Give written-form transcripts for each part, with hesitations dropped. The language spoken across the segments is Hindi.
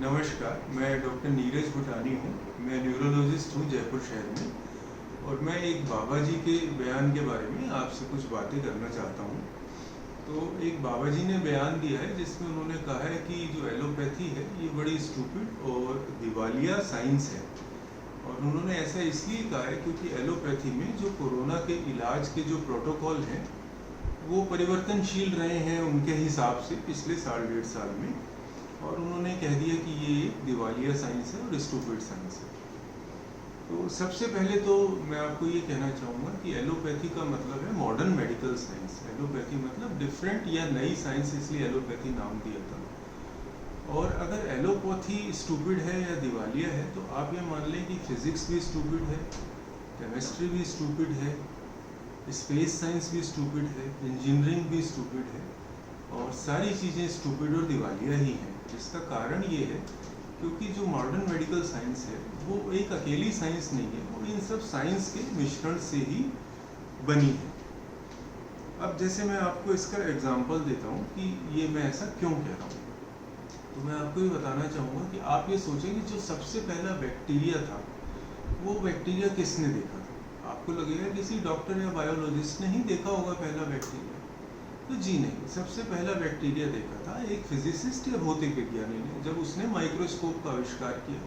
नमस्कार, मैं डॉक्टर नीरज भूटानी हूँ। मैं न्यूरोलॉजिस्ट हूँ जयपुर शहर में, और मैं एक बाबा जी के बयान के बारे में आपसे कुछ बातें करना चाहता हूँ। तो एक बाबा जी ने बयान दिया है जिसमें उन्होंने कहा है कि जो एलोपैथी है ये बड़ी स्टूपिड और दिवालिया साइंस है। और उन्होंने ऐसा इसलिए कहा है क्योंकि एलोपैथी में जो कोरोना के इलाज के जो प्रोटोकॉल हैं वो परिवर्तनशील रहे हैं उनके हिसाब से पिछले साल डेढ़ साल में। और उन्होंने कह दिया कि ये दिवालिया साइंस है और स्टूपिड साइंस है। तो सबसे पहले तो मैं आपको ये कहना चाहूँगा कि एलोपैथी का मतलब है मॉडर्न मेडिकल साइंस। एलोपैथी मतलब डिफरेंट या नई साइंस, इसलिए एलोपैथी नाम दिया था। और अगर एलोपैथी स्टूपिड है या दिवालिया है तो आप ये मान लें कि फिजिक्स भी स्टूपिड है, केमिस्ट्री भी स्टूपिड है, स्पेस साइंस भी स्टूपिड है, इंजीनियरिंग भी स्टूपिड है, और सारी चीज़ें स्टूपिड और दिवालिया ही हैं। इसका कारण ये है क्योंकि जो मॉडर्न मेडिकल साइंस है वो एक अकेली साइंस नहीं है, वो इन सब साइंस के मिश्रण से ही बनी है। अब जैसे मैं आपको इसका एग्जांपल देता हूँ कि ये मैं ऐसा क्यों कह रहा हूँ। तो मैं आपको ये बताना चाहूँगा कि आप ये सोचें कि जो सबसे पहला बैक्टीरिया था वो बैक्टीरिया किसने देखा था। आपको लगेगा किसी डॉक्टर या बायोलॉजिस्ट ने ही देखा होगा पहला बैक्टीरिया। तो जी नहीं, सबसे पहला बैक्टीरिया देखा था एक फिजिसिस्ट या भौतिक विज्ञानी ने, जब उसने माइक्रोस्कोप का आविष्कार किया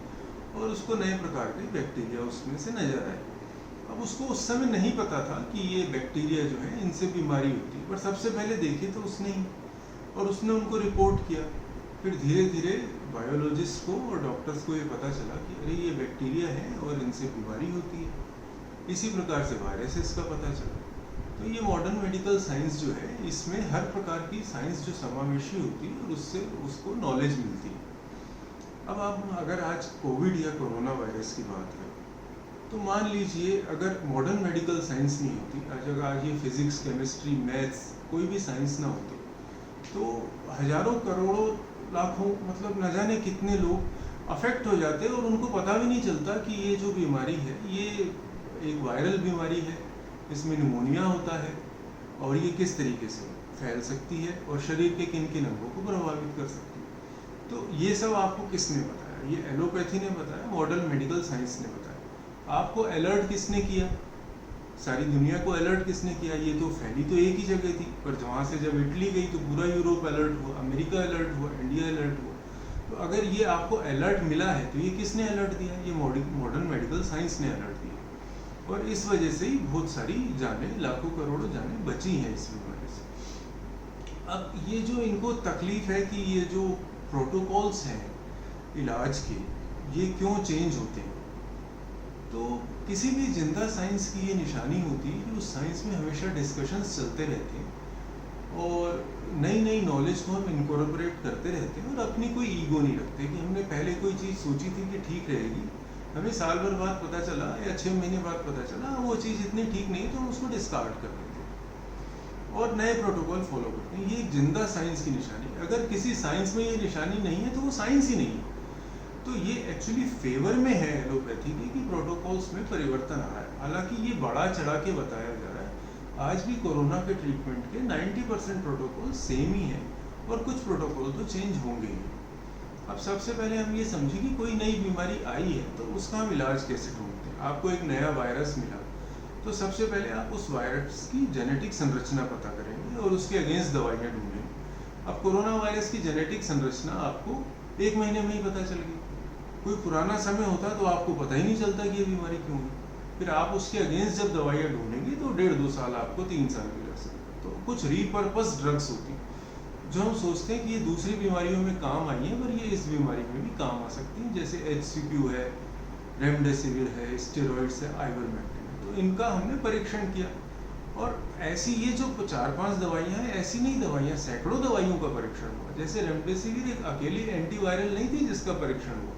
और उसको नए प्रकार के बैक्टीरिया उसमें से नजर आए। अब उसको उस समय नहीं पता था कि ये बैक्टीरिया जो है इनसे बीमारी होती है, पर सबसे पहले देखे तो उसने ही, और उसने उनको रिपोर्ट किया। फिर धीरे धीरे बायोलॉजिस्ट को और डॉक्टर्स को ये पता चला कि अरे ये बैक्टीरिया है और इनसे बीमारी होती है। इसी प्रकार से वायरसेस का पता चला। तो ये मॉडर्न मेडिकल साइंस जो है इसमें हर प्रकार की साइंस जो समावेशी होती है और उससे उसको नॉलेज मिलती है। अब आप अगर आज कोविड या कोरोना वायरस की बात करें तो मान लीजिए अगर मॉडर्न मेडिकल साइंस नहीं होती, अगर ये फिजिक्स, केमिस्ट्री, मैथ्स कोई भी साइंस ना होती तो हजारों करोड़ों लाखों मतलब न जाने कितने लोग अफेक्ट हो जाते और उनको पता भी नहीं चलता कि ये जो बीमारी है ये एक वायरल बीमारी है, इसमें निमोनिया होता है और ये किस तरीके से फैल सकती है और शरीर के किन किन अंगों को प्रभावित कर सकती है। तो ये सब आपको किसने बताया? ये एलोपैथी ने बताया, मॉडर्न मेडिकल साइंस ने बताया। आपको अलर्ट किसने किया? सारी दुनिया को अलर्ट किसने किया? ये तो फैली तो एक ही जगह थी, पर वहाँ से जब इटली गई तो पूरा यूरोप अलर्ट हुआ, अमेरिका अलर्ट हुआ, इंडिया अलर्ट हुआ। तो अगर ये आपको अलर्ट मिला है तो ये किसने अलर्ट दिया? ये मॉडर्न मेडिकल साइंस ने अलर्ट दिया। और इस वजह से ही बहुत सारी जानें, लाखों करोड़ों जानें बची हैं इस बीमारी से। अब ये जो इनको तकलीफ है कि ये जो प्रोटोकॉल्स हैं इलाज के ये क्यों चेंज होते हैं, तो किसी भी जिंदा साइंस की ये निशानी होती है कि उस साइंस में हमेशा डिस्कशंस चलते रहते हैं और नई नई नॉलेज को हम इनकॉर्पोरेट करते रहते हैं और अपनी कोई ईगो नहीं रखते कि हमने पहले कोई चीज़ सोची थी कि ठीक रहेगी, हमें साल भर बाद पता चला या 6 महीने बाद पता चला वो चीज़ इतनी ठीक नहीं, तो हम उसको डिस्कार्ड कर देते हैं और नए प्रोटोकॉल फॉलो करते हैं। ये एक जिंदा साइंस की निशानी है। अगर किसी साइंस में ये निशानी नहीं है तो वो साइंस ही नहीं है। तो ये एक्चुअली फेवर में है एलोपैथी की कि प्रोटोकॉल्स में परिवर्तन आ रहा है। हालांकि ये बड़ा चढ़ा के बताया जा रहा है। आज भी कोरोना के ट्रीटमेंट के 90% प्रोटोकॉल सेम ही हैं और कुछ प्रोटोकॉल तो चेंज होंगे ही। अब सबसे पहले हम ये समझें कि कोई नई बीमारी आई है तो उसका हम इलाज कैसे ढूंढते हैं। आपको एक नया वायरस मिला तो सबसे पहले आप उस वायरस की जेनेटिक संरचना पता करेंगे और उसके अगेंस्ट दवाइयाँ ढूंढेंगे। अब कोरोना वायरस की जेनेटिक संरचना आपको 1 महीने में ही पता चल गई। कोई पुराना समय होता तो आपको पता ही नहीं चलता कि ये बीमारी क्यों है। फिर आप उसके अगेंस्ट जब दवाइयाँ ढूंढेंगे तो 1.5-2 साल, आपको 3 साल भी लग सकते। तो कुछ रीपर्पस ड्रग्स होती जो हम सोचते हैं कि ये दूसरी बीमारियों में काम आई है, पर ये इस बीमारी में भी काम आ सकती हैं। जैसे HCQ है, रेमडेसिविर है, स्टेरॉइड्स है, आइवरमेक्टिन है। तो इनका हमने परीक्षण किया और ऐसी ये जो 4-5 दवाइयाँ हैं, ऐसी नहीं दवाइयाँ, सैकड़ों दवाइयों का परीक्षण हुआ। जैसे रेमडेसिविर एक अकेली एंटीवायरल नहीं थी जिसका परीक्षण हुआ,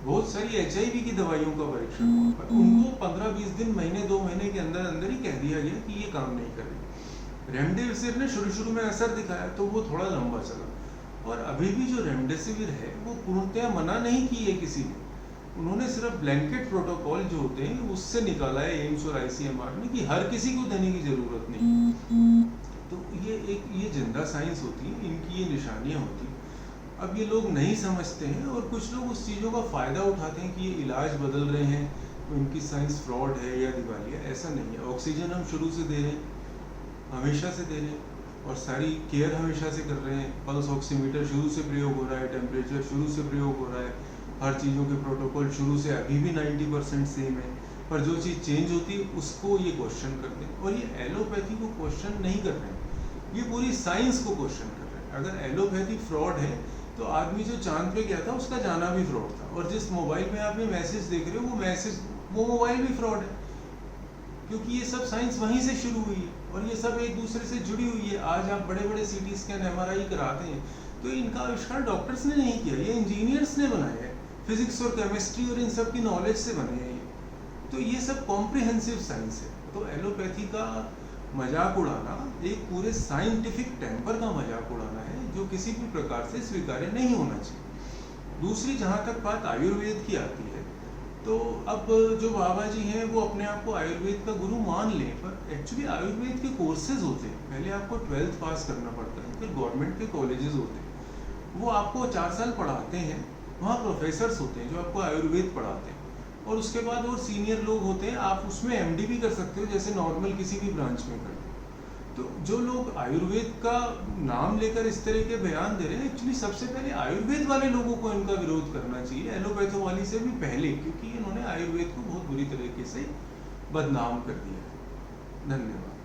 बहुत सारी HIV की दवाइयों का परीक्षण हुआ, पर उनको 15-20 दिन, महीने 2 महीने के अंदर अंदर ही कह दिया गया कि ये काम नहीं कर रही। रेमडेसिविर ने शुरू में असर दिखाया तो वो थोड़ा लंबा चला, और अभी भी जो रेमडेसिविर है वो पूर्णतया मना नहीं की है किसी ने। उन्होंने सिर्फ ब्लैंकेट प्रोटोकॉल जो होते हैं उससे निकाला है एम्स और ICMR ने कि हर किसी को देने की जरूरत नहीं। तो ये जिंदा साइंस होती है, इनकी ये निशानियाँ होती हैं। अब ये लोग नहीं समझते हैं और कुछ लोग उस चीज़ों का फ़ायदा उठाते हैं कि ये इलाज बदल रहे हैं, तो इनकी साइंस फ्रॉड है या दिवालिया। ऐसा नहीं है। ऑक्सीजन हम शुरू से दे रहे हैं, हमेशा से दे रहे हैं, और सारी केयर हमेशा से कर रहे हैं। पल्स ऑक्सीमीटर शुरू से प्रयोग हो रहा है, टेम्परेचर शुरू से प्रयोग हो रहा है, हर चीज़ों के प्रोटोकॉल शुरू से अभी भी 90% सेम है। पर जो चीज़ चेंज होती है उसको ये क्वेश्चन करते हैं, और ये एलोपैथी को क्वेश्चन नहीं कर रहे हैं, ये पूरी साइंस को क्वेश्चन कर रहे हैं। अगर एलोपैथी फ्रॉड है तो आदमी जो चांद पे गया था उसका जाना भी फ्रॉड था, और जिस मोबाइल में आप ये मैसेज देख रहे हो वो मोबाइल भी फ्रॉड है, क्योंकि ये सब साइंस वहीं से शुरू हुई है और ये सब एक दूसरे से जुड़ी हुई है। आज आप बड़े बड़े सीटी स्कैन MRI कराते हैं तो इनका आविष्कार डॉक्टर्स ने नहीं किया, ये इंजीनियर्स ने बनाया है, फिजिक्स और केमिस्ट्री और इन सब की नॉलेज से बने हैं। तो ये सब कॉम्प्रिहेंसिव साइंस है। तो एलोपैथी का मजाक उड़ाना एक पूरे साइंटिफिक टेम्पर का मजाक उड़ाना है, जो किसी भी प्रकार से स्वीकार्य नहीं होना चाहिए। दूसरी, जहाँ तक बात आयुर्वेद की आती है, तो अब जो बाबा जी हैं वो अपने आप को आयुर्वेद का गुरु मान लें, पर एक्चुअली आयुर्वेद के कोर्सेज होते हैं। पहले आपको 12th पास करना पड़ता है, फिर गवर्नमेंट के कॉलेजेस होते हैं, वो आपको 4 साल पढ़ाते हैं, वहाँ प्रोफेसर्स होते हैं जो आपको आयुर्वेद पढ़ाते हैं, और उसके बाद और सीनियर लोग होते हैं, आप उसमें MD भी कर सकते हो जैसे नॉर्मल किसी भी ब्रांच में करते हो। तो जो लोग आयुर्वेद का नाम लेकर इस तरह के बयान दे रहे हैं, एक्चुअली सबसे पहले आयुर्वेद वाले लोगों को इनका विरोध करना चाहिए, एलोपैथो वाली से भी पहले, क्योंकि इन्होंने आयुर्वेद को बहुत बुरी तरीके से बदनाम कर दिया है। धन्यवाद।